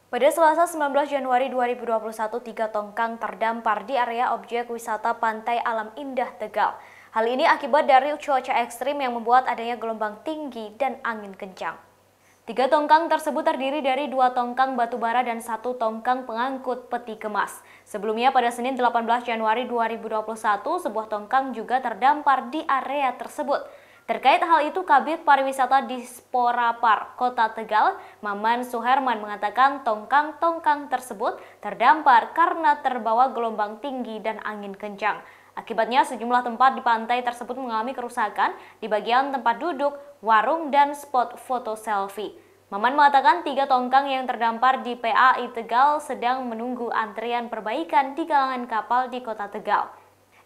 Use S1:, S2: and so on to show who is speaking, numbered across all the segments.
S1: Pada Selasa 19 Januari 2021, 3 tongkang terdampar di area objek wisata Pantai Alam Indah Tegal. Hal ini akibat dari cuaca ekstrim yang membuat adanya gelombang tinggi dan angin kencang. 3 tongkang tersebut terdiri dari 2 tongkang batubara dan 1 tongkang pengangkut peti kemas. Sebelumnya pada Senin 18 Januari 2021, sebuah tongkang juga terdampar di area tersebut. Terkait hal itu, Kabid Pariwisata Dispora Park Kota Tegal, Maman Suherman mengatakan tongkang-tongkang tersebut terdampar karena terbawa gelombang tinggi dan angin kencang. Akibatnya sejumlah tempat di pantai tersebut mengalami kerusakan di bagian tempat duduk, warung, dan spot foto selfie. Maman mengatakan 3 tongkang yang terdampar di PAI Tegal sedang menunggu antrian perbaikan di galangan kapal di Kota Tegal.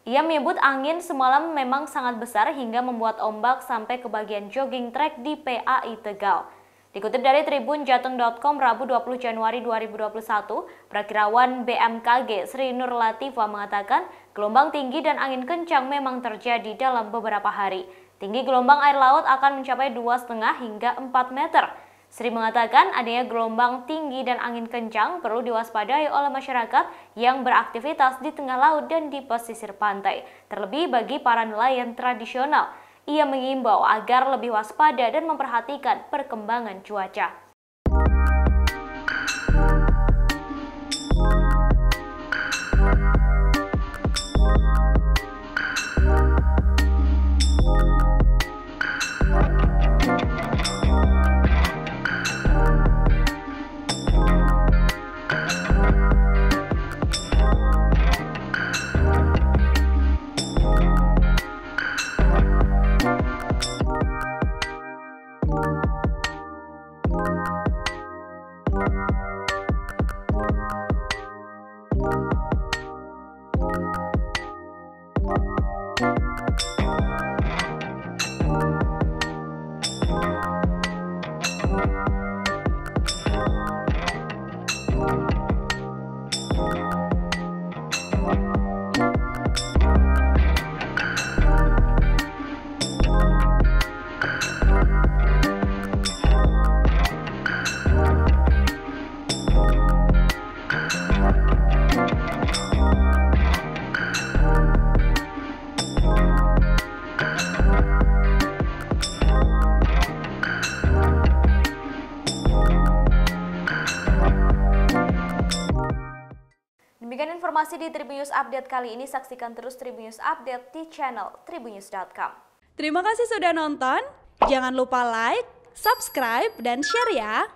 S1: Ia menyebut angin semalam memang sangat besar hingga membuat ombak sampai ke bagian jogging track di PAI Tegal. Dikutip dari tribunjateng.com Rabu 20 Januari 2021, Prakirawan BMKG Sri Nur Latifah mengatakan gelombang tinggi dan angin kencang memang terjadi dalam beberapa hari. Tinggi gelombang air laut akan mencapai 2,5 hingga 4 meter. Sri mengatakan adanya gelombang tinggi dan angin kencang perlu diwaspadai oleh masyarakat yang beraktivitas di tengah laut dan di pesisir pantai, terlebih bagi para nelayan tradisional. Ia mengimbau agar lebih waspada dan memperhatikan perkembangan cuaca. Demikian informasi di Tribun News Update kali ini. Saksikan terus Tribun News Update di channel tribunnews.com.
S2: Terima kasih sudah nonton. Jangan lupa like, subscribe, dan share ya.